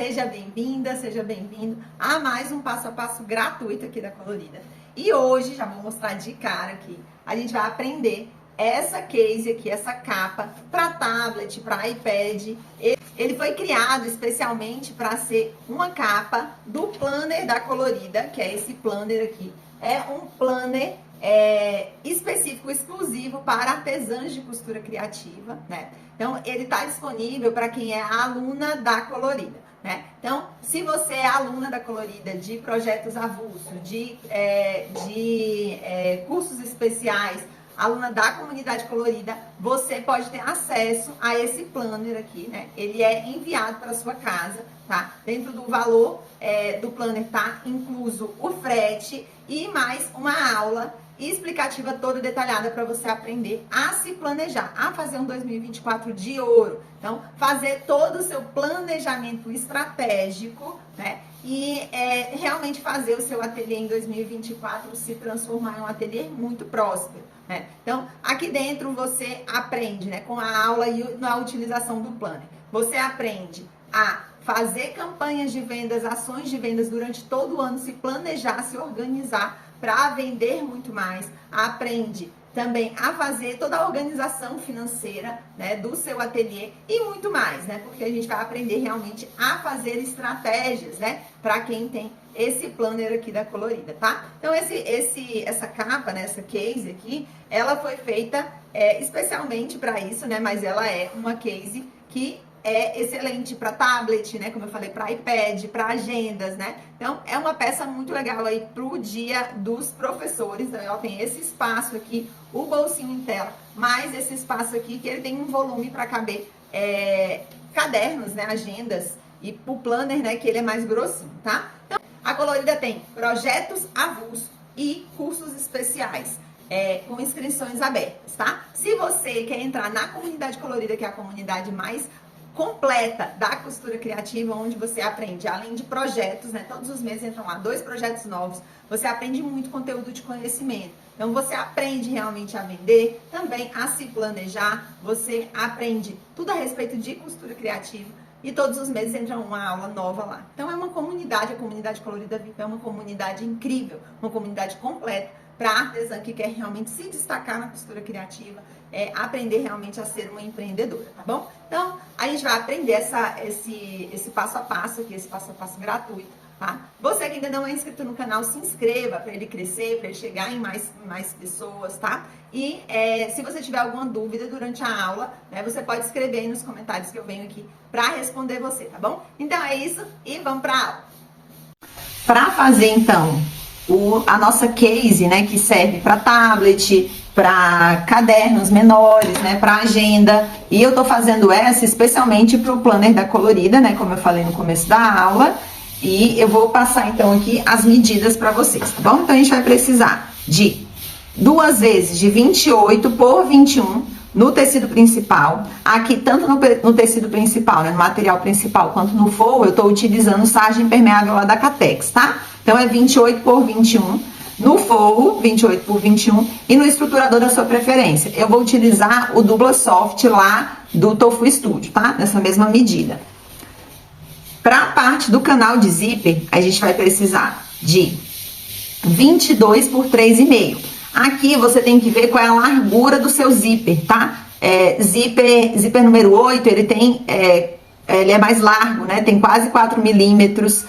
Seja bem-vinda, seja bem-vindo a mais um passo a passo gratuito aqui da Colorida. E hoje, já vou mostrar de cara aqui, a gente vai aprender essa case aqui, essa capa para tablet, para iPad. Ele foi criado especialmente para ser uma capa do planner da Colorida, que é esse planner aqui. É um planner específico, exclusivo para artesãs de costura criativa, né? Então, ele está disponível para quem é aluna da Colorida, né? Então, se você é aluna da Colorida de projetos avulsos, de cursos especiais, aluna da comunidade colorida, você pode ter acesso a esse planner aqui, né? Ele é enviado para sua casa, tá? Dentro do valor do planner tá incluso o frete e mais uma aula explicativa toda detalhada para você aprender a se planejar, a fazer um 2024 de ouro. Então, fazer todo o seu planejamento estratégico, né? E realmente fazer o seu ateliê em 2024 se transformar em um ateliê muito próspero, né? Então, aqui dentro você aprende, né, com a aula e na utilização do planner. Você aprende a fazer campanhas de vendas, ações de vendas durante todo o ano, se planejar, se organizar para vender muito mais. Aprende também a fazer toda a organização financeira, né, do seu ateliê e muito mais, né? Porque a gente vai aprender realmente a fazer estratégias, né, para quem tem esse planner aqui da Colorida, tá? Então essa capa, né, essa case aqui, ela foi feita especialmente para isso, né? Mas ela é uma case que é excelente para tablet, né? Como eu falei, para iPad, para agendas, né? Então, é uma peça muito legal aí pro dia dos professores. Então, ela tem esse espaço aqui, o bolsinho em tela, mais esse espaço aqui, que ele tem um volume para caber cadernos, né? Agendas e o planner, né? Que ele é mais grossinho, tá? Então, a Colorida tem projetos avulsos e cursos especiais. Com inscrições abertas, tá? Se você quer entrar na comunidade Colorida, que é a comunidade mais completa da costura criativa, onde você aprende, além de projetos, né? Todos os meses entram lá 2 projetos novos. Você aprende muito conteúdo de conhecimento. Então, você aprende realmente a vender, também a se planejar. Você aprende tudo a respeito de costura criativa. E todos os meses entra uma aula nova lá. Então, é uma comunidade, a comunidade Colorida VIP é uma comunidade incrível, uma comunidade completa para artesã que quer realmente se destacar na costura criativa, aprender realmente a ser uma empreendedora, tá bom? Então, a gente vai aprender esse passo a passo aqui, esse passo a passo gratuito, tá? Você que ainda não é inscrito no canal, se inscreva para ele crescer, para ele chegar em mais pessoas, tá? E se você tiver alguma dúvida durante a aula, né, você pode escrever aí nos comentários que eu venho aqui para responder você, tá bom? Então é isso e vamos para a aula. Para fazer então a nossa case, né, que serve para tablet, para cadernos menores, né, para agenda, e eu tô fazendo essa especialmente para o planner da Colorida, né, como eu falei no começo da aula, e eu vou passar então aqui as medidas para vocês, tá bom? Então a gente vai precisar de 2 vezes de 28 por 21 no tecido principal. Aqui, tanto no tecido principal, né, no material principal, quanto no forro, eu tô utilizando sarja impermeável lá da Catex, tá? Então, é 28 por 21. No forro, 28 por 21. E no estruturador da sua preferência. Eu vou utilizar o Dupla Soft lá do Tofu Studio, tá? Nessa mesma medida. Para a parte do canal de zíper, a gente vai precisar de 22 por 3,5. Aqui você tem que ver qual é a largura do seu zíper, tá? Zíper número 8, ele é mais largo, né? Tem quase 4 milímetros.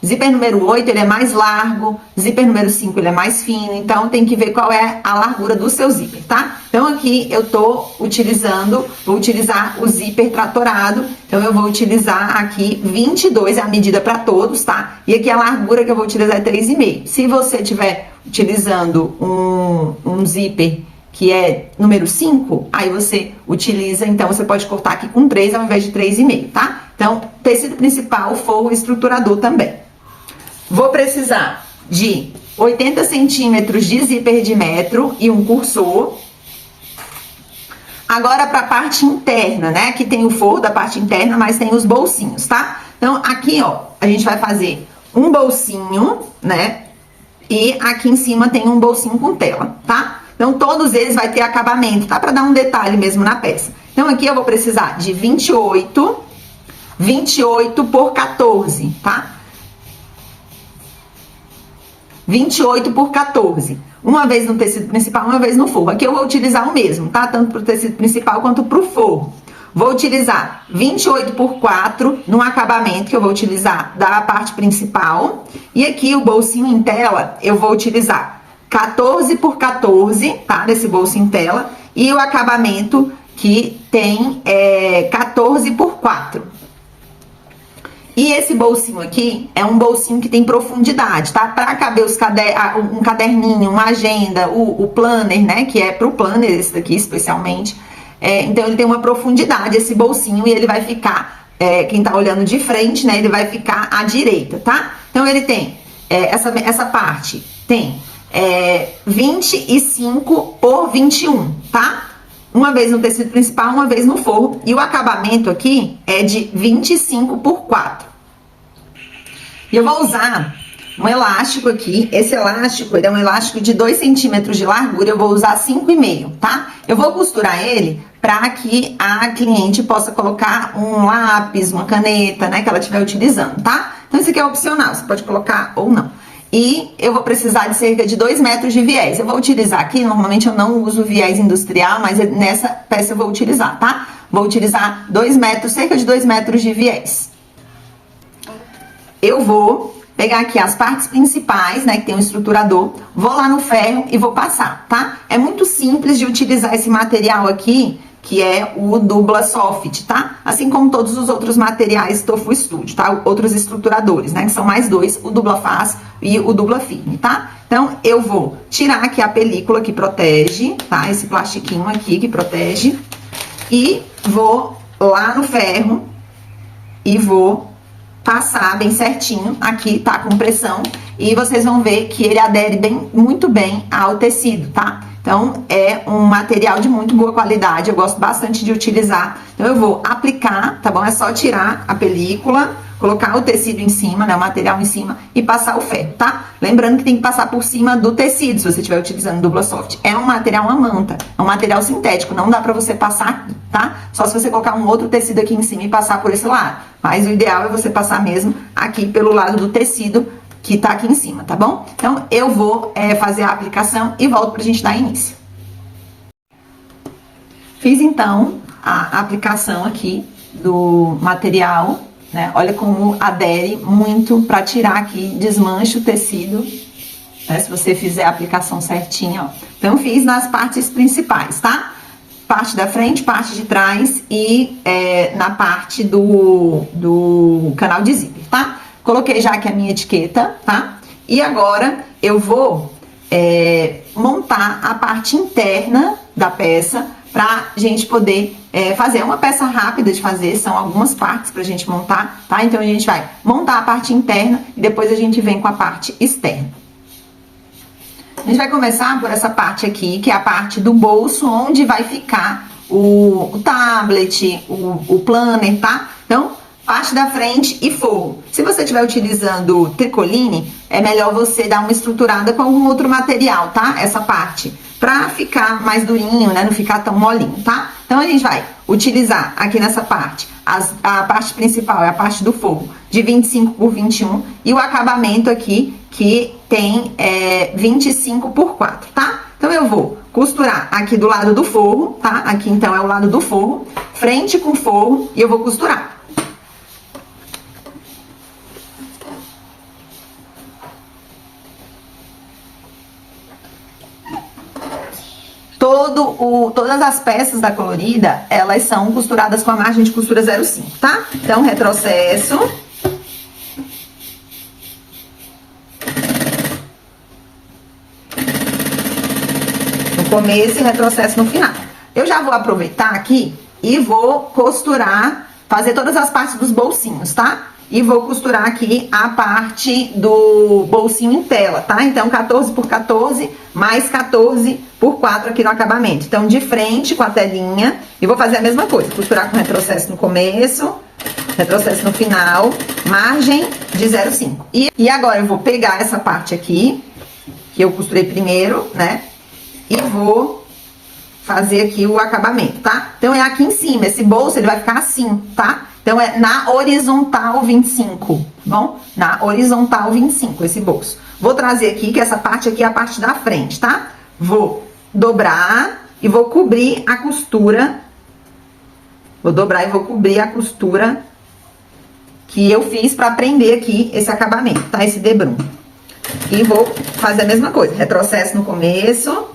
Zíper número 8, ele é mais largo. Zíper número 5, ele é mais fino. Então, tem que ver qual é a largura do seu zíper, tá? Então, aqui eu vou utilizar o zíper tratorado. Então, eu vou utilizar aqui 22, é a medida para todos, tá? E aqui a largura que eu vou utilizar é 3,5. Se você estiver utilizando um zíper que é número 5, aí você utiliza, então você pode cortar aqui com 3 ao invés de 3,5, tá? Então, tecido principal, forro, estruturador também. Vou precisar de 80 centímetros de zíper de metro e um cursor. Agora, para a parte interna, né? Aqui tem o forro da parte interna, mas tem os bolsinhos, tá? Então, aqui, ó, a gente vai fazer um bolsinho, né? E aqui em cima tem um bolsinho com tela, tá? Então, todos eles vai ter acabamento, tá? Para dar um detalhe mesmo na peça. Então, aqui eu vou precisar de 28 28 por 14, tá? 28 por 14. Uma vez no tecido principal, uma vez no forro. Aqui eu vou utilizar o mesmo, tá? Tanto pro tecido principal quanto pro forro. Vou utilizar 28 por 4 no acabamento, que eu vou utilizar da parte principal. E aqui o bolsinho em tela, eu vou utilizar 14 por 14, tá? Nesse bolso em tela. E o acabamento que tem 14 por 4. E esse bolsinho aqui é um bolsinho que tem profundidade, tá? Para caber um caderninho, uma agenda, o planner, né? Que é pro planner esse daqui especialmente. Então ele tem uma profundidade, esse bolsinho, e ele vai ficar, quem tá olhando de frente, né? Ele vai ficar à direita, tá? Então ele tem, essa parte tem 25 por 21, tá? Uma vez no tecido principal, uma vez no forro. E o acabamento aqui é de 25 por 4. E eu vou usar um elástico aqui. Esse elástico, ele é um elástico de 2 centímetros de largura. Eu vou usar 5,5, tá? Eu vou costurar ele para que a cliente possa colocar um lápis, uma caneta, né? Que ela estiver utilizando, tá? Então, isso aqui é opcional. Você pode colocar ou não. E eu vou precisar de cerca de 2 metros de viés. Eu vou utilizar aqui, normalmente eu não uso viés industrial, mas nessa peça eu vou utilizar, tá? Vou utilizar 2 metros, cerca de 2 metros de viés. Eu vou pegar aqui as partes principais, né, que tem um estruturador, vou lá no ferro e vou passar, tá? É muito simples de utilizar esse material aqui, que é o Dubla Soft, tá? Assim como todos os outros materiais Tofu Studio, tá? Outros estruturadores, né? Que são mais 2, o Dubla Fácil e o Dubla Firme, tá? Então, eu vou tirar aqui a película que protege, tá? Esse plastiquinho aqui que protege. E vou lá no ferro e vou passar bem certinho. Aqui tá com pressão e vocês vão ver que ele adere muito bem ao tecido, tá? Então, é um material de muito boa qualidade, eu gosto bastante de utilizar. Então, eu vou aplicar, tá bom? É só tirar a película, colocar o tecido em cima, né? O material em cima e passar o ferro, tá? Lembrando que tem que passar por cima do tecido, se você estiver utilizando Dubla Soft. É um material, uma manta, é um material sintético, não dá pra você passar aqui, tá? Só se você colocar um outro tecido aqui em cima e passar por esse lado. Mas o ideal é você passar mesmo aqui pelo lado do tecido, que tá aqui em cima, tá bom? Então, eu vou fazer a aplicação e volto pra gente dar início. Fiz, então, a aplicação aqui do material, né? Olha como adere muito pra tirar aqui, desmancha o tecido, né? Se você fizer a aplicação certinha, ó. Então, fiz nas partes principais, tá? Parte da frente, parte de trás e na parte do canal de zíper, tá? Coloquei já aqui a minha etiqueta, tá? E agora eu vou montar a parte interna da peça pra gente poder fazer. É uma peça rápida de fazer, são algumas partes pra gente montar, tá? Então a gente vai montar a parte interna e depois a gente vem com a parte externa. A gente vai começar por essa parte aqui, que é a parte do bolso, onde vai ficar o tablet, o planner, tá? Então, parte da frente e forro. Se você estiver utilizando tricoline, é melhor você dar uma estruturada com algum outro material, tá? Essa parte, pra ficar mais durinho, né? Não ficar tão molinho, tá? Então, a gente vai utilizar aqui nessa parte, a parte principal é a parte do forro, de 25 por 21, e o acabamento aqui, que tem 25 por 4, tá? Então, eu vou costurar aqui do lado do forro, tá? Aqui, então, é o lado do forro, frente com forro, e eu vou costurar. Todas as peças da colorida, elas são costuradas com a margem de costura 0,5, tá? Então, retrocesso. No começo e retrocesso no final. Eu já vou aproveitar aqui e vou costurar, fazer todas as partes dos bolsinhos, tá? E vou costurar aqui a parte do bolsinho em tela, tá? Então, 14 por 14, mais 14 por 4 aqui no acabamento. Então, de frente com a telinha, e vou fazer a mesma coisa, costurar com retrocesso no começo, retrocesso no final, margem de 0,5. E agora, eu vou pegar essa parte aqui, que eu costurei primeiro, né? E vou fazer aqui o acabamento, tá? Então, é aqui em cima, esse bolso, ele vai ficar assim, tá? Então, é na horizontal 25, tá bom? Na horizontal 25, esse bolso. Vou trazer aqui, que essa parte aqui é a parte da frente, tá? Vou dobrar e vou cobrir a costura. Vou dobrar e vou cobrir a costura que eu fiz pra prender aqui esse acabamento, tá? Esse debrum. E vou fazer a mesma coisa, retrocesso no começo.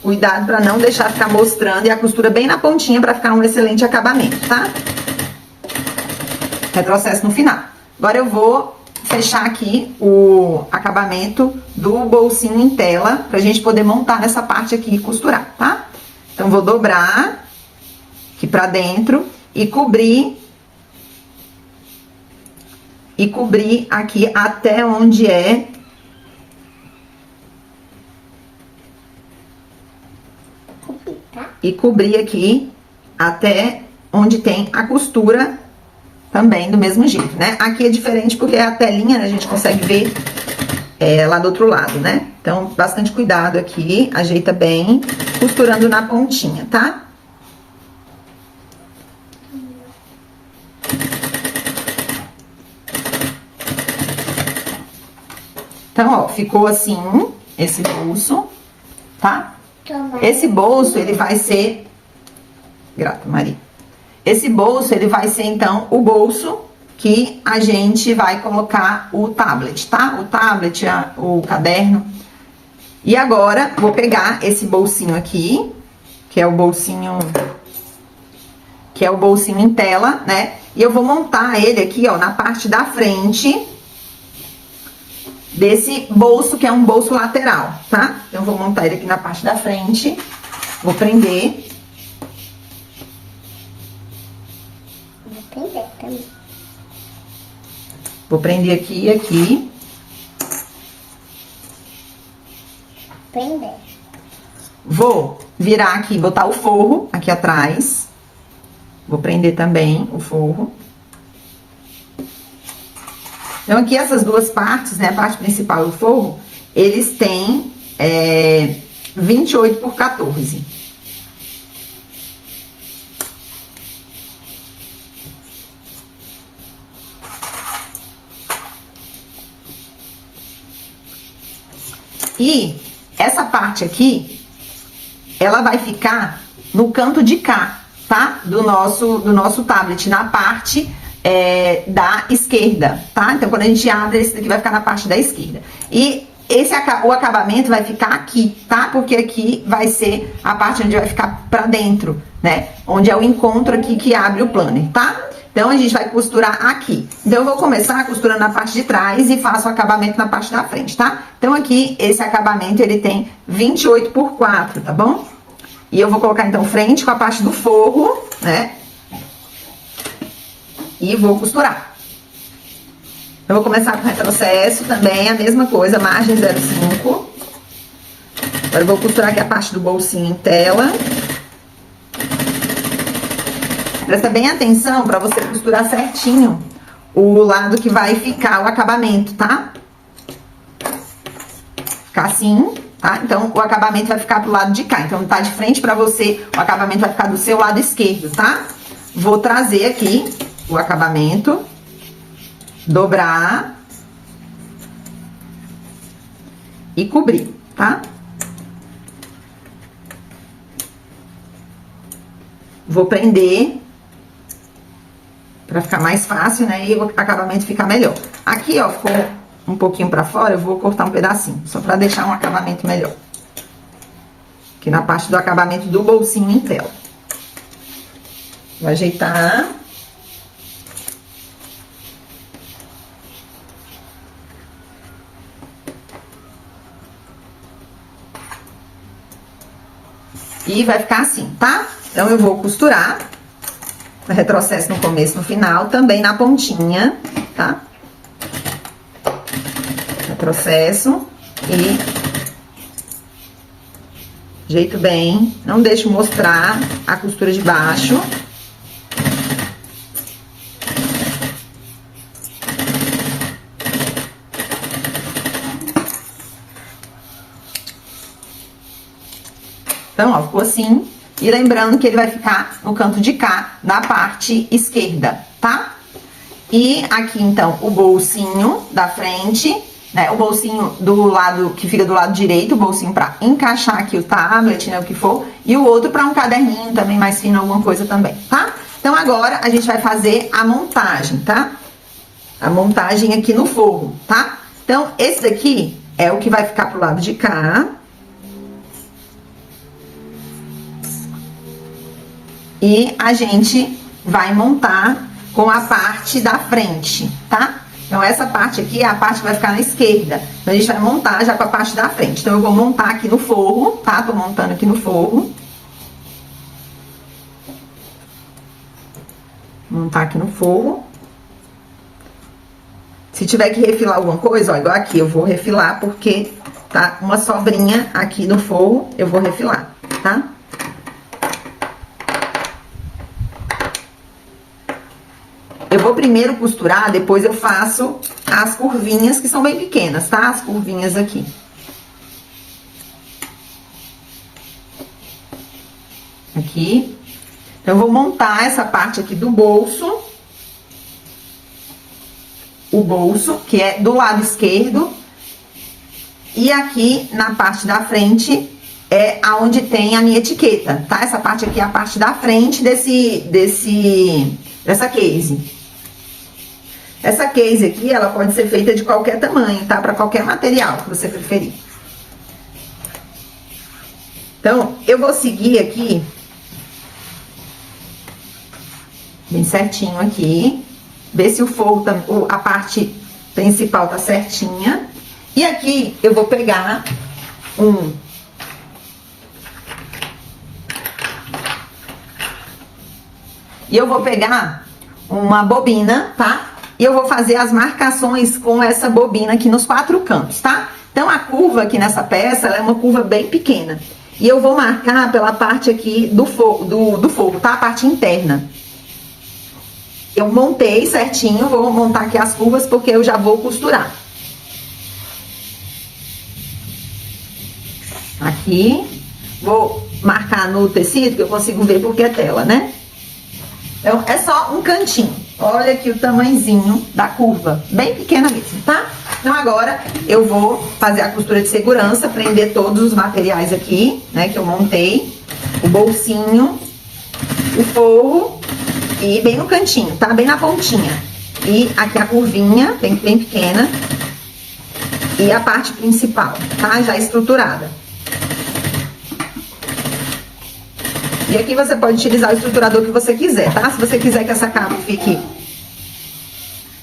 Cuidado para não deixar ficar mostrando e a costura bem na pontinha para ficar um excelente acabamento, tá? Retrocesso no final. Agora eu vou fechar aqui o acabamento do bolsinho em tela pra gente poder montar nessa parte aqui e costurar, tá? Então, vou dobrar aqui pra dentro e cobrir aqui até onde é e cobrir aqui até onde tem a costura também do mesmo jeito, né? Aqui é diferente porque é a telinha, né? A gente consegue ver lá do outro lado, né? Então, bastante cuidado aqui, ajeita bem, costurando na pontinha, tá? Então, ó, ficou assim, esse bolso, tá? Esse bolso, ele vai ser... Grata, Maria. Esse bolso, ele vai ser, então, o bolso que a gente vai colocar o tablet, tá? O tablet, o caderno. E agora, vou pegar esse bolsinho aqui, que é o bolsinho em tela, né? E eu vou montar ele aqui, ó, na parte da frente desse bolso, que é um bolso lateral, tá? Então, eu vou montar ele aqui na parte da frente, vou prender. Vou prender aqui e aqui. Prender. Vou virar aqui, botar o forro aqui atrás. Vou prender também o forro. Então, aqui essas duas partes, né, a parte principal e o forro, eles têm 28 por 14. E essa parte aqui, ela vai ficar no canto de cá, tá? Do nosso tablet, na parte da esquerda, tá? Então, quando a gente abre, esse daqui vai ficar na parte da esquerda. E o acabamento vai ficar aqui, tá? Porque aqui vai ser a parte onde vai ficar pra dentro, né? Onde é o encontro aqui que abre o planner, tá? Então, a gente vai costurar aqui. Então, eu vou começar costurando na parte de trás e faço o acabamento na parte da frente, tá? Então, aqui, esse acabamento, ele tem 28 por 4, tá bom? E eu vou colocar, então, frente com a parte do forro, né? E vou costurar. Eu vou começar com o retrocesso também, a mesma coisa, margem 0,5. Agora, eu vou costurar aqui a parte do bolsinho em tela. Presta bem atenção pra você costurar certinho o lado que vai ficar o acabamento, tá? Ficar assim, tá? Então, o acabamento vai ficar pro lado de cá. Então, tá de frente pra você, o acabamento vai ficar do seu lado esquerdo, tá? Vou trazer aqui o acabamento, dobrar e cobrir, tá? Vou prender pra ficar mais fácil, né? E o acabamento ficar melhor. Aqui, ó, ficou um pouquinho pra fora, eu vou cortar um pedacinho, só pra deixar um acabamento melhor. Aqui na parte do acabamento do bolsinho em tela. Vou ajeitar. E vai ficar assim, tá? Então, eu vou costurar. Retrocesso no começo e no final, também na pontinha, tá? Retrocesso e ajeito bem, não deixo mostrar a costura de baixo. Então, ó, ficou assim. E lembrando que ele vai ficar no canto de cá, na parte esquerda, tá? E aqui, então, o bolsinho da frente, né? O bolsinho do lado, que fica do lado direito, o bolsinho pra encaixar aqui o tablet, né? O que for. E o outro pra um caderninho também mais fino, alguma coisa também, tá? Então, agora, a gente vai fazer a montagem, tá? A montagem aqui no forro, tá? Então, esse daqui é o que vai ficar pro lado de cá. E a gente vai montar com a parte da frente, tá? Então, essa parte aqui é a parte que vai ficar na esquerda. Então, a gente vai montar já com a parte da frente. Então, eu vou montar aqui no forro, tá? Tô montando aqui no forro. Montar aqui no forro. Se tiver que refilar alguma coisa, ó, igual aqui, eu vou refilar porque tá uma sobrinha aqui no forro, eu vou refilar, tá? Eu vou primeiro costurar, depois eu faço as curvinhas, que são bem pequenas, tá? As curvinhas aqui. Aqui. Então, eu vou montar essa parte aqui do bolso. O bolso, que é do lado esquerdo. E aqui, na parte da frente, é aonde tem a minha etiqueta, tá? Essa parte aqui é a parte da frente dessa case. Essa case aqui, ela pode ser feita de qualquer tamanho, tá? Pra qualquer material que você preferir. Então, eu vou seguir aqui, bem certinho aqui. Ver se o forro, a parte principal tá certinha. E aqui, eu vou pegar uma bobina, tá? E eu vou fazer as marcações com essa bobina aqui nos 4 cantos, tá? Então, a curva aqui nessa peça, ela é uma curva bem pequena. E eu vou marcar pela parte aqui do forro, tá? A parte interna. Eu montei certinho, vou montar aqui as curvas porque eu já vou costurar. Aqui. Vou marcar no tecido, que eu consigo ver porque é tela, né? Então, é só um cantinho. Olha aqui o tamanhozinho da curva, bem pequena mesmo, tá? Então, agora, eu vou fazer a costura de segurança, prender todos os materiais aqui, né, que eu montei. O bolsinho, o forro e bem no cantinho, tá? Bem na pontinha. E aqui a curvinha, bem pequena. E a parte principal, tá? Já estruturada. E aqui você pode utilizar o estruturador que você quiser, tá? Se você quiser que essa capa fique...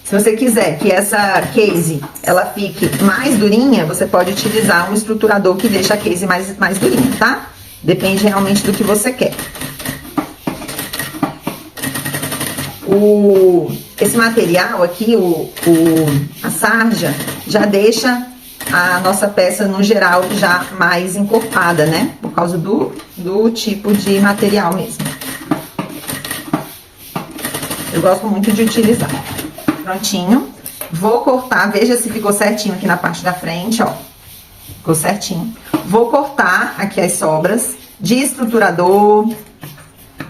Se você quiser que essa case, ela fique mais durinha, você pode utilizar um estruturador que deixa a case mais durinha, tá? Depende realmente do que você quer. Esse material aqui, a sarja, já deixa a nossa peça, no geral, já mais encorpada, né? Por causa do tipo de material mesmo. Eu gosto muito de utilizar. Prontinho. Vou cortar, veja se ficou certinho aqui na parte da frente, ó. Ficou certinho. Vou cortar aqui as sobras de estruturador,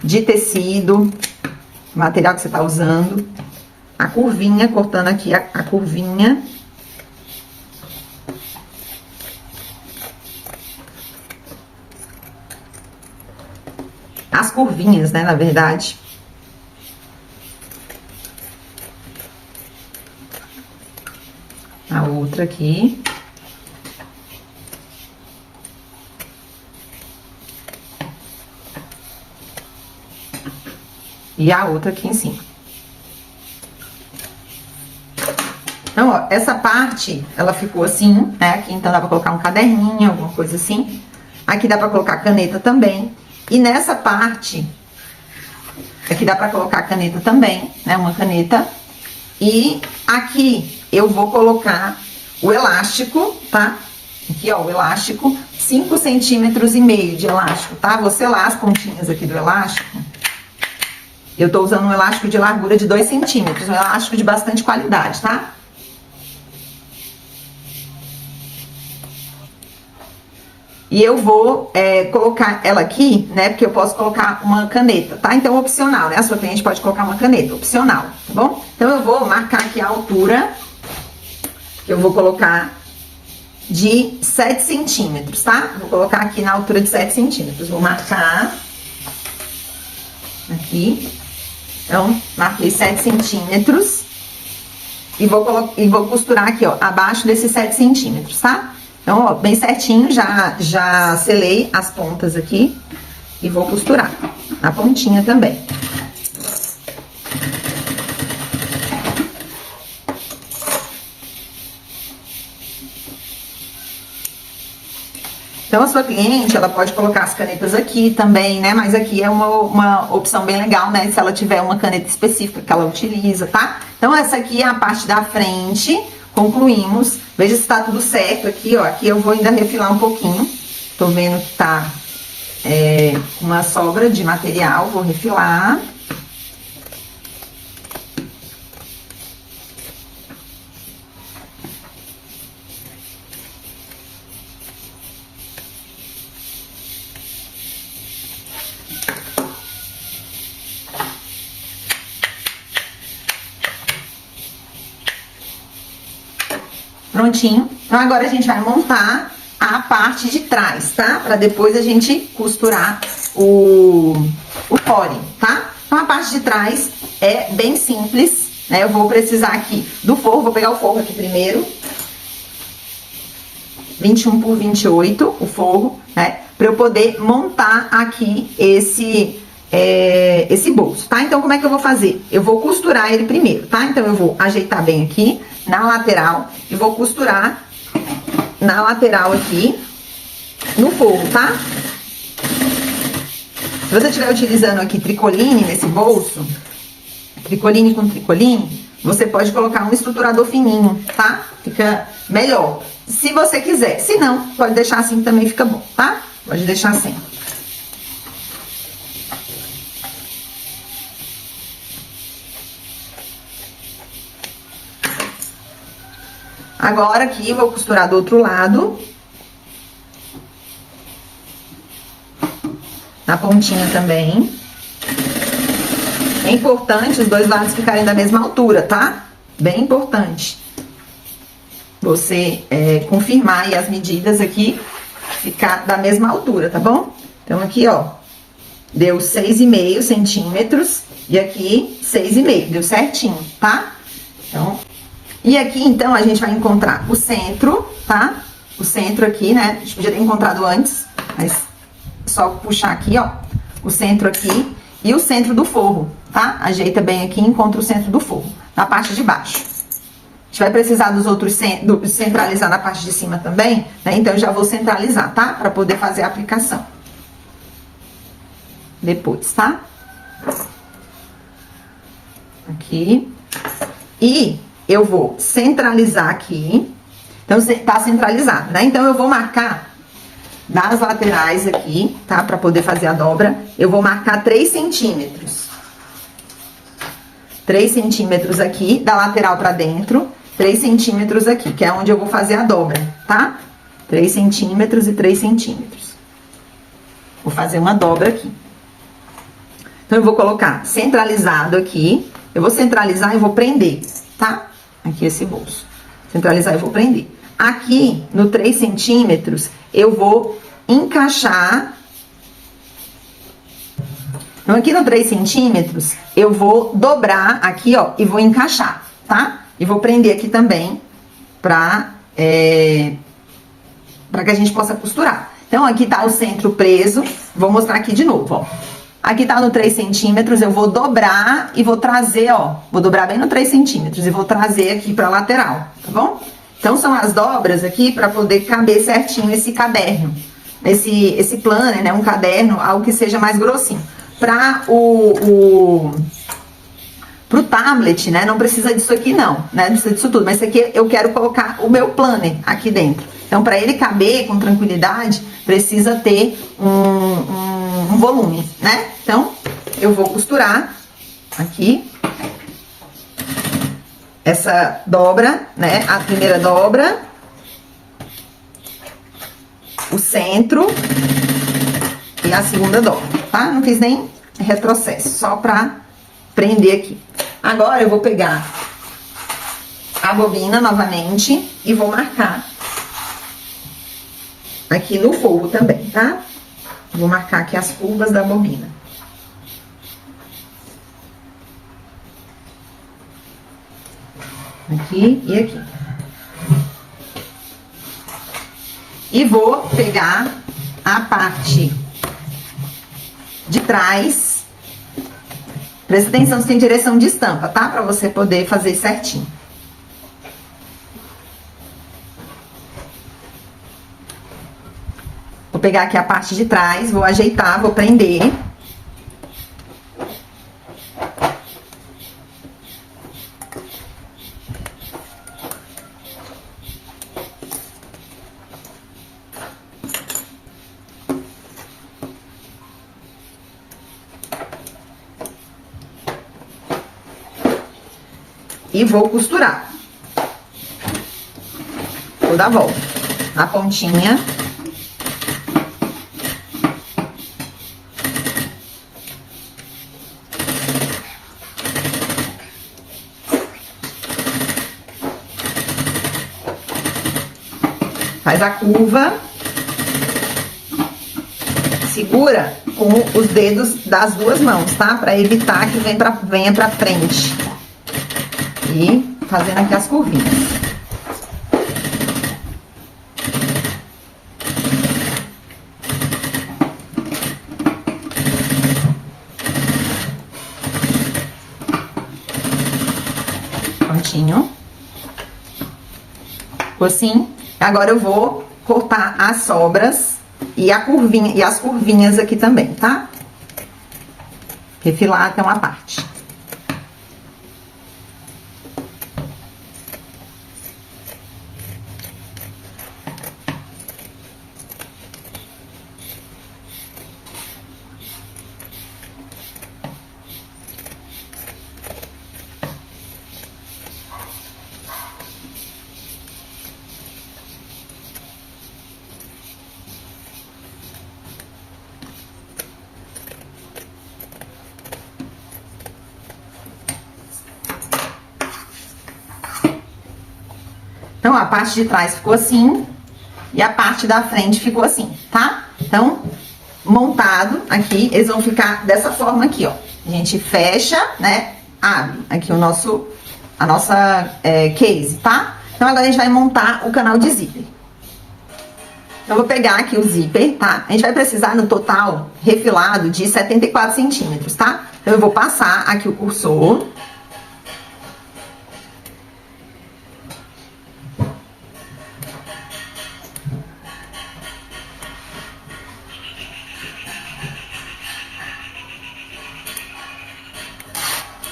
de tecido, material que você tá usando. A curvinha, cortando aqui a curvinha. As curvinhas, né, na verdade. A outra aqui. E a outra aqui em cima. Então, ó, essa parte, ela ficou assim, né? Aqui, então, dá pra colocar um caderninho, alguma coisa assim. Aqui dá pra colocar caneta também. E nessa parte, aqui dá pra colocar caneta também, né? Uma caneta. E aqui eu vou colocar o elástico, tá? Aqui, ó, o elástico, 5,5 centímetros de elástico, tá? Vou selar as pontinhas aqui do elástico. Eu tô usando um elástico de largura de 2 centímetros, um elástico de bastante qualidade, tá? E eu vou colocar ela aqui, né? Porque eu posso colocar uma caneta, tá? Então, opcional, né? A sua cliente pode colocar uma caneta, opcional, tá bom? Então, eu vou marcar aqui a altura, que eu vou colocar de 7 centímetros, tá? Vou colocar aqui na altura de 7 centímetros. Vou marcar aqui. Então, marquei 7 centímetros. E vou costurar aqui, ó, abaixo desses 7 centímetros, tá? Então, ó, bem certinho, já selei as pontas aqui e vou costurar na pontinha também. Então, a sua cliente, ela pode colocar as canetas aqui também, né? Mas aqui é uma opção bem legal, né? Se ela tiver uma caneta específica que ela utiliza, tá? Então, essa aqui é a parte da frente. Concluímos. Veja se tá tudo certo aqui, ó. Aqui eu vou ainda refilar um pouquinho. Tô vendo que tá uma sobra de material. Vou refilar. Prontinho. Então, agora a gente vai montar a parte de trás, tá? Pra depois a gente costurar o core, tá? Então, a parte de trás é bem simples, né? Eu vou precisar aqui do forro, vou pegar o forro aqui primeiro. 21 por 28, o forro, né? Pra eu poder montar aqui esse bolso, tá? Então, como é que eu vou fazer? Eu vou costurar ele primeiro, tá? Então, eu vou ajeitar bem aqui na lateral e vou costurar na lateral aqui no forro, tá? Se você estiver utilizando aqui tricoline nesse bolso, tricoline com tricoline, você pode colocar um estruturador fininho, tá? Fica melhor. Se você quiser. Se não, pode deixar assim que também fica bom, tá? Pode deixar assim. Agora aqui, vou costurar do outro lado. Na pontinha também. É importante os dois lados ficarem da mesma altura, tá? Bem importante. Você confirmar aí as medidas aqui, ficar da mesma altura, tá bom? Então, aqui, ó, deu 6,5 centímetros e aqui 6,5, deu certinho, tá? Então... E aqui, então, a gente vai encontrar o centro, tá? O centro aqui, né? A gente podia ter encontrado antes, mas só puxar aqui, ó. O centro aqui e o centro do forro, tá? Ajeita bem aqui e encontra o centro do forro, na parte de baixo. A gente vai precisar dos outros centralizar na parte de cima também, né? Então, eu já vou centralizar, tá? Pra poder fazer a aplicação. Depois, tá? Aqui. E... eu vou centralizar aqui. Então, tá centralizado, né? Então, eu vou marcar nas laterais aqui, tá? Pra poder fazer a dobra. Eu vou marcar 3 centímetros. 3 centímetros aqui, da lateral pra dentro. 3 centímetros aqui, que é onde eu vou fazer a dobra, tá? 3 centímetros e 3 centímetros. Vou fazer uma dobra aqui. Então, eu vou colocar centralizado aqui. Eu vou centralizar e vou prender, tá? Aqui esse bolso. Centralizar e vou prender. Aqui, no 3 centímetros, eu vou encaixar. Então, aqui no 3 centímetros, eu vou dobrar aqui, ó, e vou encaixar, tá? E vou prender aqui também, pra que a gente possa costurar. Então, aqui tá o centro preso. Vou mostrar aqui de novo, ó. Aqui tá no 3 centímetros, eu vou dobrar e vou trazer, ó. Vou dobrar bem no 3 centímetros e vou trazer aqui pra lateral, tá bom? Então, são as dobras aqui pra poder caber certinho esse caderno. Esse planner, né? Um caderno, algo que seja mais grossinho. Pro tablet, né? Não precisa disso aqui, não, né? Não precisa disso tudo. Mas isso aqui eu quero colocar o meu planner aqui dentro. Então, pra ele caber com tranquilidade, precisa ter um volume, né? Então, eu vou costurar aqui essa dobra, né? A primeira dobra. o centro e a segunda dobra, tá? Não fiz nem retrocesso, só pra prender aqui. Agora eu vou pegar a bobina novamente e vou marcar aqui no forro também, tá? Vou marcar aqui as curvas da bobina. Aqui e aqui. E vou pegar a parte de trás. Presta atenção se tem direção de estampa, tá? Pra você poder fazer certinho. Vou pegar aqui a parte de trás, vou ajeitar, vou prender. E vou costurar. Vou dar a volta na pontinha. Faz a curva. Segura com os dedos das duas mãos, tá? Pra evitar que venha pra frente. E fazendo aqui as curvinhas. Prontinho. Ficou assim. Agora eu vou cortar as sobras e a curvinha e as curvinhas aqui também, tá? Refilar até uma parte. Então, a parte de trás ficou assim e a parte da frente ficou assim, tá? Então, montado aqui, eles vão ficar dessa forma aqui, ó. A gente fecha, né? Abre aqui a nossa case, tá? Então, agora a gente vai montar o canal de zíper. Então, eu vou pegar aqui o zíper, tá? A gente vai precisar, no total, refilado de 74 centímetros, tá? Então, eu vou passar aqui o cursor.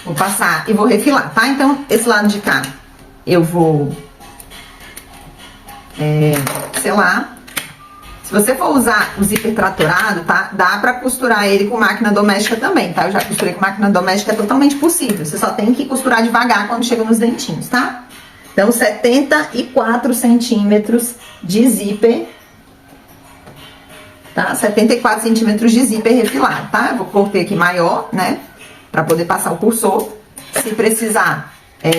Vou passar e vou refilar, tá? Então, esse lado de cá, eu vou selar. Se você for usar o zíper tratorado, tá? Dá pra costurar ele com máquina doméstica também, tá? Eu já costurei com máquina doméstica, é totalmente possível. Você só tem que costurar devagar quando chega nos dentinhos, tá? Então, 74 centímetros de zíper, tá? 74 centímetros de zíper refilado, tá? Eu vou cortar aqui maior, né? Pra poder passar o cursor. Se precisar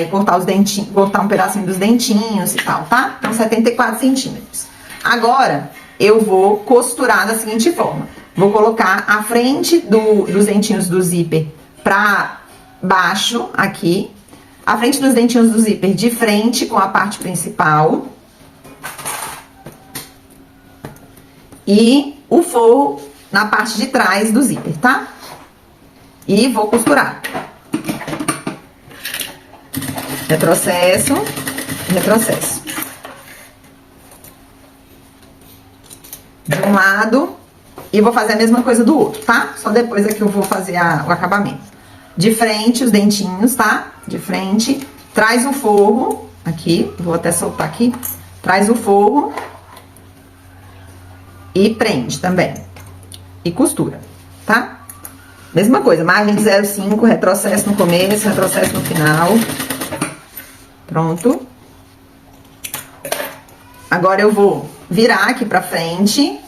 cortar os dentinhos, cortar um pedacinho dos dentinhos e tal, tá? Então, 74 centímetros. Agora, eu vou costurar da seguinte forma. Vou colocar a frente dos dentinhos do zíper pra baixo, aqui. A frente dos dentinhos do zíper de frente com a parte principal. E o forro na parte de trás do zíper, tá? E vou costurar. Retrocesso, retrocesso. De um lado e vou fazer a mesma coisa do outro, tá? Só depois é que eu vou fazer o acabamento. De frente, os dentinhos, tá? De frente. Traz o forro aqui, vou até soltar aqui. Traz o forro e prende também. E costura, tá? Mesma coisa, margem de 0,5, retrocesso no começo, retrocesso no final. Pronto. Agora eu vou virar aqui pra frente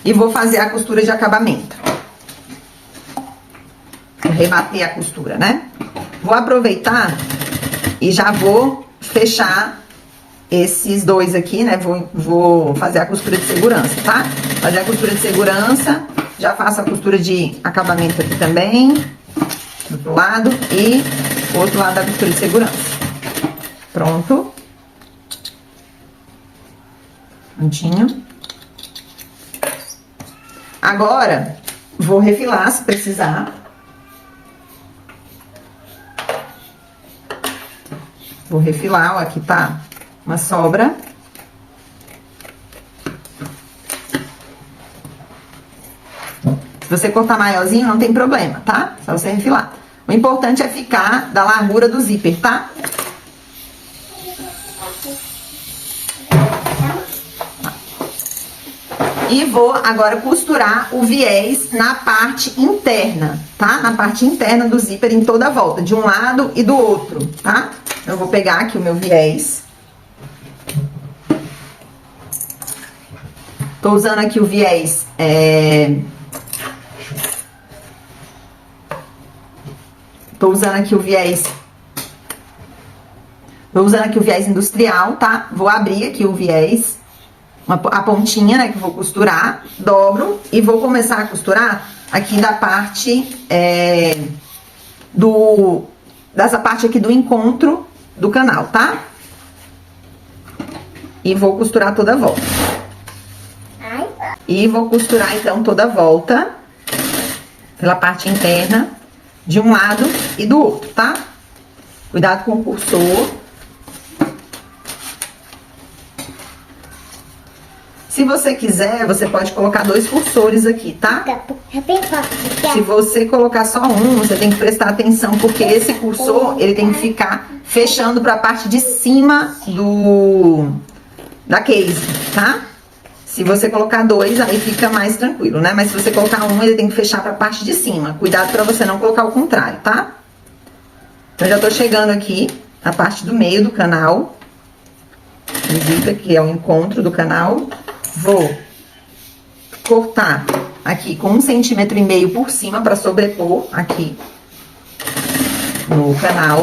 e vou fazer a costura de acabamento. Vou rebater a costura, né? Vou aproveitar e já vou fechar esses dois aqui, né? Vou fazer a costura de segurança, tá? Fazer a costura de segurança, já faço a costura de acabamento aqui também, do outro lado, e o outro lado da costura de segurança. Pronto. Prontinho. Agora, vou refilar se precisar. Vou refilar, ó, aqui tá uma sobra. Se você cortar maiorzinho, não tem problema, tá? Só você refilar. O importante é ficar da largura do zíper, tá? E vou agora costurar o viés na parte interna, tá? Na parte interna do zíper em toda a volta, de um lado e do outro, tá? Eu vou pegar aqui o meu viés. Tô usando aqui o viés, Tô usando aqui o viés industrial, tá? Vou abrir aqui o viés, a pontinha, né, que eu vou costurar, dobro e vou começar a costurar aqui da parte, dessa parte aqui do encontro do canal, tá? E vou costurar toda a volta. E vou costurar, então, toda a volta pela parte interna, de um lado e do outro, tá? Cuidado com o cursor. Se você quiser, você pode colocar 2 cursores aqui, tá? Se você colocar só um, você tem que prestar atenção, porque esse cursor, ele tem que ficar fechando pra parte de cima da case, tá? Se você colocar 2, aí fica mais tranquilo, né? Mas se você colocar um, ele tem que fechar pra parte de cima. Cuidado pra você não colocar o contrário, tá? Então, já tô chegando aqui na parte do meio do canal. Visita, que é o encontro do canal. Vou cortar aqui com 1,5 centímetro por cima pra sobrepor aqui no canal.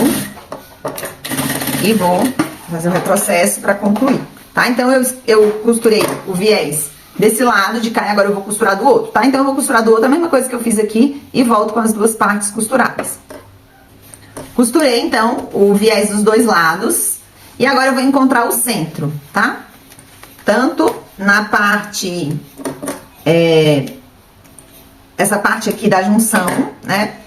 E vou fazer o retrocesso pra concluir. Tá? Então, eu costurei o viés desse lado de cá e agora eu vou costurar do outro, tá? Então, eu vou costurar do outro, a mesma coisa que eu fiz aqui, e volto com as duas partes costuradas. Costurei, então, o viés dos dois lados, e agora eu vou encontrar o centro, tá? Tanto na parte, essa parte aqui da junção, né?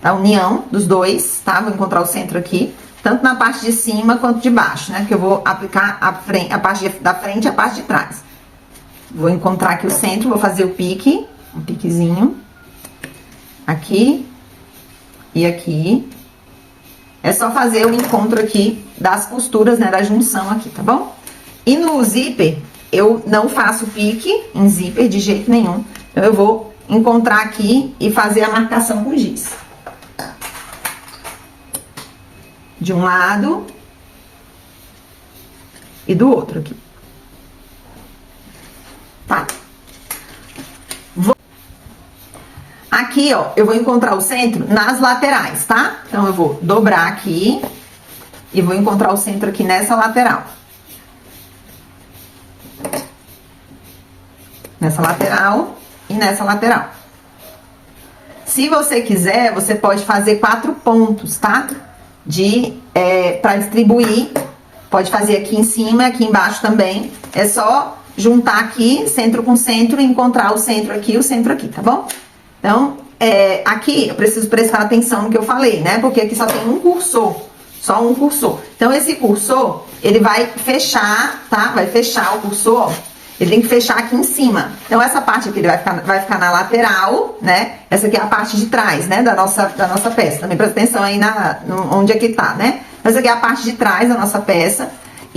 Da união dos dois, tá? Vou encontrar o centro aqui. Tanto na parte de cima quanto de baixo, né? Porque eu vou aplicar a parte da frente e a parte de trás. Vou encontrar aqui o centro, vou fazer o pique, um piquezinho. Aqui e aqui. É só fazer o encontro aqui das costuras, né? Da junção aqui, tá bom? E no zíper, eu não faço pique em zíper de jeito nenhum. Então, eu vou encontrar aqui e fazer a marcação com giz. De um lado e do outro aqui. Tá? Aqui, ó, eu vou encontrar o centro nas laterais, tá? Então, eu vou dobrar aqui e vou encontrar o centro aqui nessa lateral. Nessa lateral e nessa lateral. Se você quiser, você pode fazer 4 pontos, tá? Pra distribuir, pode fazer aqui em cima, aqui embaixo também. É só juntar aqui, centro com centro, e encontrar o centro aqui, tá bom? Então, aqui eu preciso prestar atenção no que eu falei, né? Porque aqui só tem um cursor, só um cursor. Então, esse cursor, ele vai fechar, tá? Vai fechar o cursor, ó. Ele tem que fechar aqui em cima. Então, essa parte aqui ele vai ficar na lateral, né? Essa aqui é a parte de trás, né? Da nossa peça. Também presta atenção aí onde é que tá, né? Essa aqui é a parte de trás da nossa peça.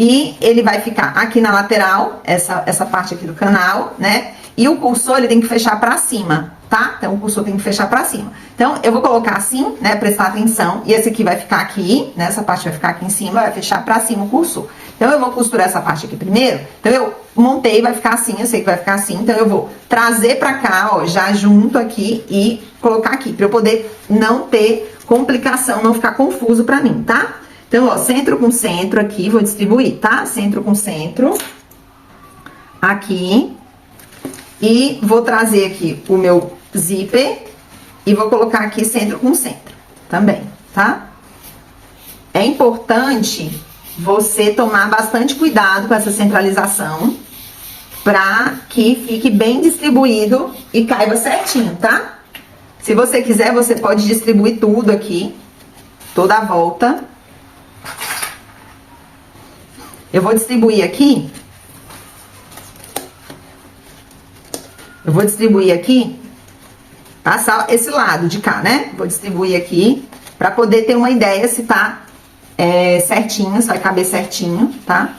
E ele vai ficar aqui na lateral, essa parte aqui do canal, né? E o cursor, ele tem que fechar pra cima, tá? Então, o cursor tem que fechar pra cima. Então, eu vou colocar assim, né? Prestar atenção. E esse aqui vai ficar aqui, né? Essa parte vai ficar aqui em cima, vai fechar pra cima o cursor. Então, eu vou costurar essa parte aqui primeiro. Então, eu montei, vai ficar assim, eu sei que vai ficar assim. Então, eu vou trazer pra cá, ó, já junto aqui e colocar aqui. Pra eu poder não ter complicação, não ficar confuso pra mim, tá? Então, ó, centro com centro aqui, vou distribuir, tá? Centro com centro. Aqui. E vou trazer aqui o meu zíper e vou colocar aqui centro com centro também, tá? É importante você tomar bastante cuidado com essa centralização pra que fique bem distribuído e caiba certinho, tá? Se você quiser, você pode distribuir tudo aqui, toda a volta. Eu vou distribuir aqui. Eu vou distribuir aqui, passar esse lado de cá, né? Vou distribuir aqui, pra poder ter uma ideia se tá certinho, se vai caber certinho, tá?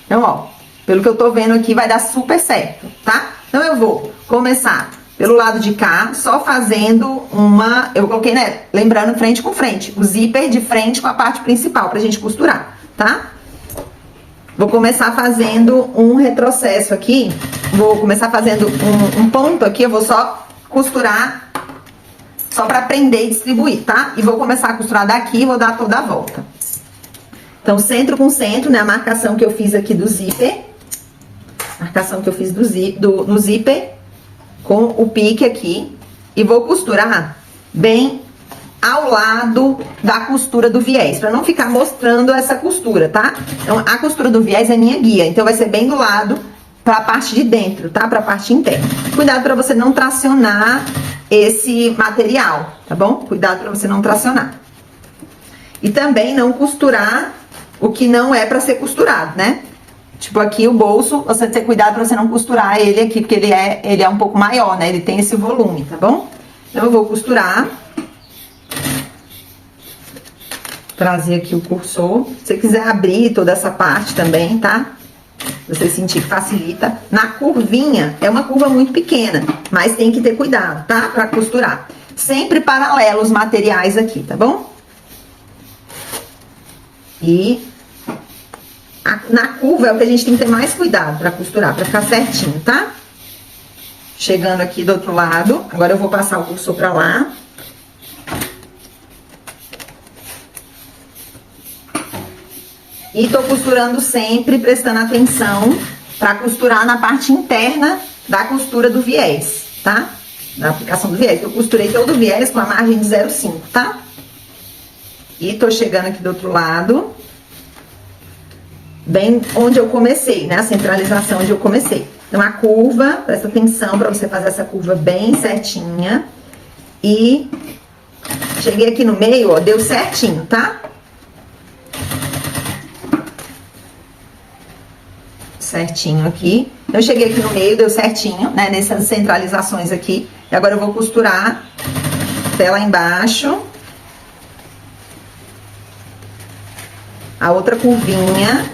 Então, ó, pelo que eu tô vendo aqui, vai dar super certo, tá? Então, eu vou começar pelo lado de cá, só fazendo uma... Eu coloquei, né? Lembrando, frente com frente. O zíper de frente com a parte principal, pra gente costurar, tá? Vou começar fazendo um retrocesso aqui. Vou começar fazendo um ponto aqui. Eu vou só costurar, só pra prender e distribuir, tá? E vou começar a costurar daqui e vou dar toda a volta. Então, centro com centro, né? A marcação que eu fiz aqui do zíper. Marcação que eu fiz do zíper. Com o pique aqui. E vou costurar bem ao lado da costura do viés, pra não ficar mostrando essa costura, tá? Então, a costura do viés é minha guia, então vai ser bem do lado pra parte de dentro, tá? Pra parte interna. Cuidado pra você não tracionar esse material, tá bom? Cuidado pra você não tracionar. E também não costurar o que não é pra ser costurado, né? Tipo aqui o bolso, você tem que ter cuidado pra você não costurar ele aqui, porque ele é um pouco maior, né? Ele tem esse volume, tá bom? Então, eu vou costurar. Trazer aqui o cursor. Se você quiser abrir toda essa parte também, tá? Você sentir que facilita. Na curvinha, é uma curva muito pequena, mas tem que ter cuidado, tá? Pra costurar. Sempre paralelo os materiais aqui, tá bom? E na curva é o que a gente tem que ter mais cuidado pra costurar, pra ficar certinho, tá? Chegando aqui do outro lado. Agora eu vou passar o cursor pra lá. E tô costurando sempre, prestando atenção pra costurar na parte interna da costura do viés, tá? Da aplicação do viés. Eu costurei todo o viés com a margem de 0,5, tá? E tô chegando aqui do outro lado. Bem onde eu comecei, né? A centralização onde eu comecei. Então, a curva, presta atenção pra você fazer essa curva bem certinha. E cheguei aqui no meio, ó, deu certinho, tá? Certinho aqui. Eu cheguei aqui no meio, deu certinho, né? Nessas centralizações aqui. E agora eu vou costurar até lá embaixo. A outra curvinha.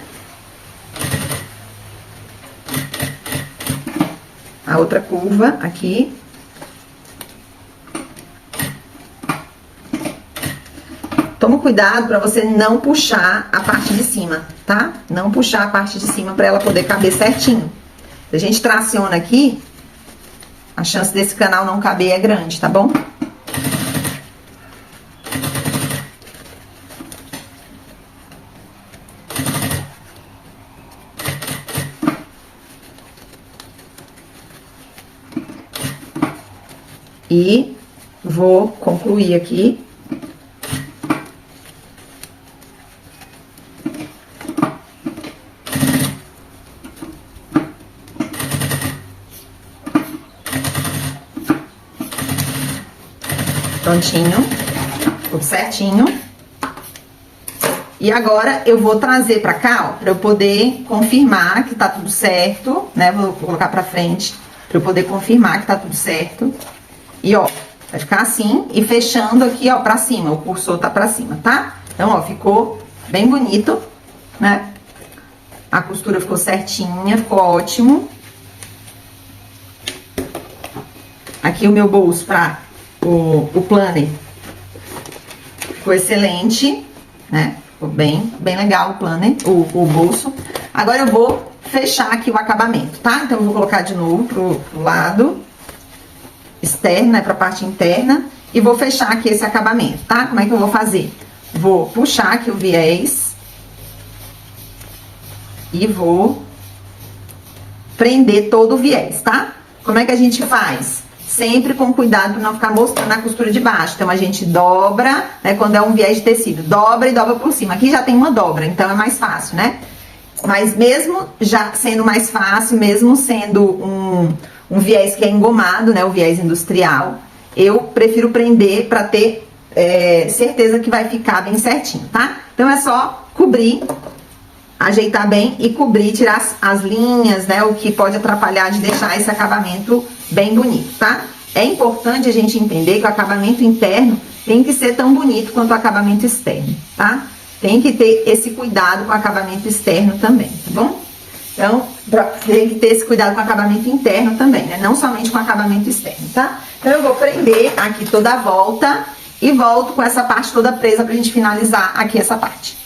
A outra curva aqui. Toma cuidado pra você não puxar a parte de cima, tá? Não puxar a parte de cima pra ela poder caber certinho. Se a gente traciona aqui, a chance desse canal não caber é grande, tá bom? E vou concluir aqui. Prontinho, tudo certinho. E agora eu vou trazer pra cá, ó, pra eu poder confirmar que tá tudo certo, né? Vou colocar pra frente, pra eu poder confirmar que tá tudo certo. E, ó, vai ficar assim, e fechando aqui, ó, pra cima, o cursor tá pra cima, tá? Então, ó, ficou bem bonito, né? A costura ficou certinha, ficou ótimo. Aqui o meu bolso para o planner ficou excelente, né? Ficou bem legal o planner, o bolso. Agora eu vou fechar aqui o acabamento, tá? Então eu vou colocar de novo pro lado externo, né? Pra parte interna. E vou fechar aqui esse acabamento, tá? Como é que eu vou fazer? Vou puxar aqui o viés. E vou prender todo o viés, tá? Como é que a gente faz? Sempre com cuidado para não ficar mostrando a costura de baixo. Então, a gente dobra, né? Quando é um viés de tecido, dobra e dobra por cima. Aqui já tem uma dobra, então é mais fácil, né? Mas mesmo já sendo mais fácil, mesmo sendo um viés que é engomado, né? O viés industrial, eu prefiro prender para ter certeza que vai ficar bem certinho, tá? Então, é só cobrir, ajeitar bem e cobrir, tirar as linhas, né? O que pode atrapalhar de deixar esse acabamento bem bonito, tá? É importante a gente entender que o acabamento interno tem que ser tão bonito quanto o acabamento externo, tá? Tem que ter esse cuidado com o acabamento externo também, tá bom? Então, tem que ter esse cuidado com o acabamento interno também, né? Não somente com o acabamento externo, tá? Então, eu vou prender aqui toda a volta e volto com essa parte toda presa pra gente finalizar aqui essa parte.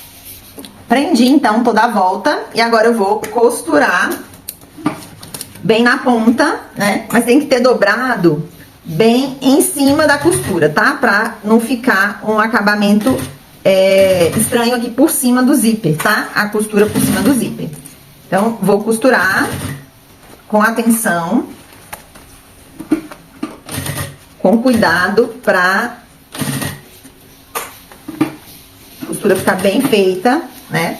Prendi, então, toda a volta e agora eu vou costurar bem na ponta, né? Mas tem que ter dobrado bem em cima da costura, tá? Pra não ficar um acabamento estranho aqui por cima do zíper, tá? A costura por cima do zíper. Então, vou costurar com atenção, com cuidado pra a costura ficar bem feita, né?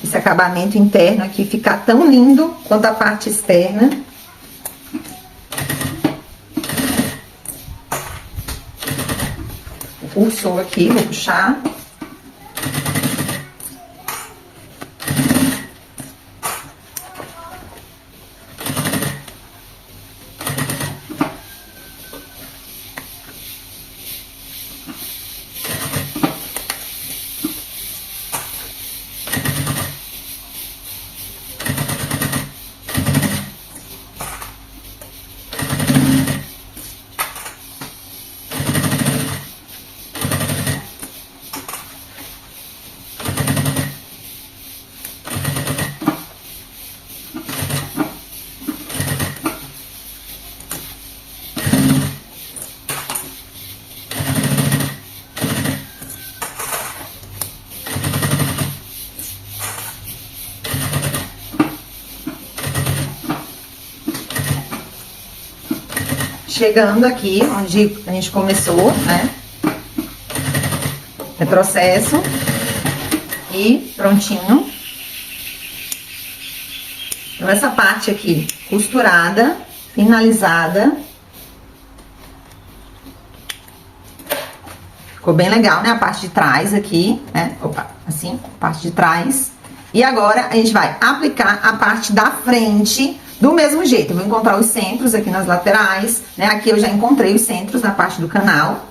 Esse acabamento interno aqui ficar tão lindo quanto a parte externa. Puxou aqui, vou puxar. Chegando aqui onde a gente começou, né? Retrocesso e prontinho. Então, essa parte aqui costurada, finalizada. Ficou bem legal, né? A parte de trás aqui, né? Opa, assim, parte de trás. E agora, a gente vai aplicar a parte da frente do mesmo jeito. Eu vou encontrar os centros aqui nas laterais, né? Aqui eu já encontrei os centros na parte do canal.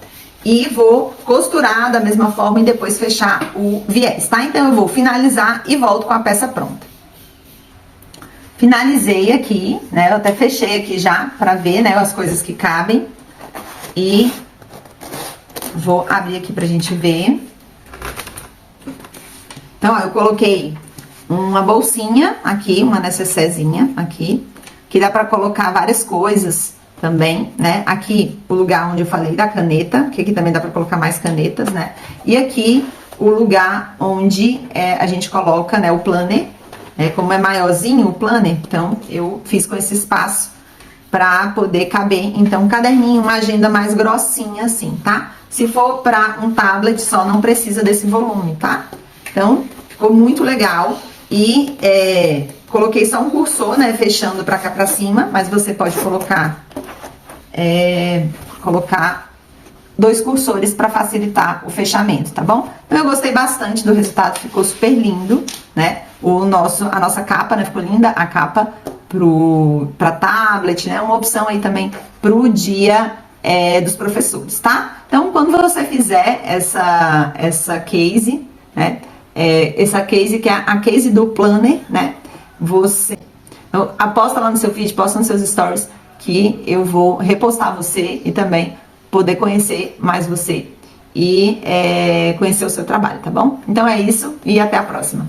E vou costurar da mesma forma e depois fechar o viés, tá? Então, eu vou finalizar e volto com a peça pronta. Finalizei aqui, né? Eu até fechei aqui já pra ver, né? As coisas que cabem. E vou abrir aqui pra gente ver. Então, ó, eu coloquei uma bolsinha aqui, uma necessairezinha aqui, que dá pra colocar várias coisas também, né? Aqui o lugar onde eu falei da caneta, que aqui também dá pra colocar mais canetas, né? E aqui o lugar onde a gente coloca, né, o planner, como é maiorzinho o planner, então eu fiz com esse espaço pra poder caber, então, um caderninho, uma agenda mais grossinha assim, tá? Se for pra um tablet só, não precisa desse volume, tá? Então, ficou muito legal. E coloquei só um cursor, né, fechando pra cá pra cima, mas você pode colocar dois cursores pra facilitar o fechamento, tá bom? Então, eu gostei bastante do resultado, ficou super lindo, né? A nossa capa, né, ficou linda, a capa pra tablet, né? Uma opção aí também pro dia dos professores, tá? Então, quando você fizer essa case, né? Essa case que é a case do planner, né? você. Então, aposta lá no seu feed, posta nos seus stories, que eu vou repostar você e também poder conhecer mais você e conhecer o seu trabalho, tá bom? Então é isso e até a próxima.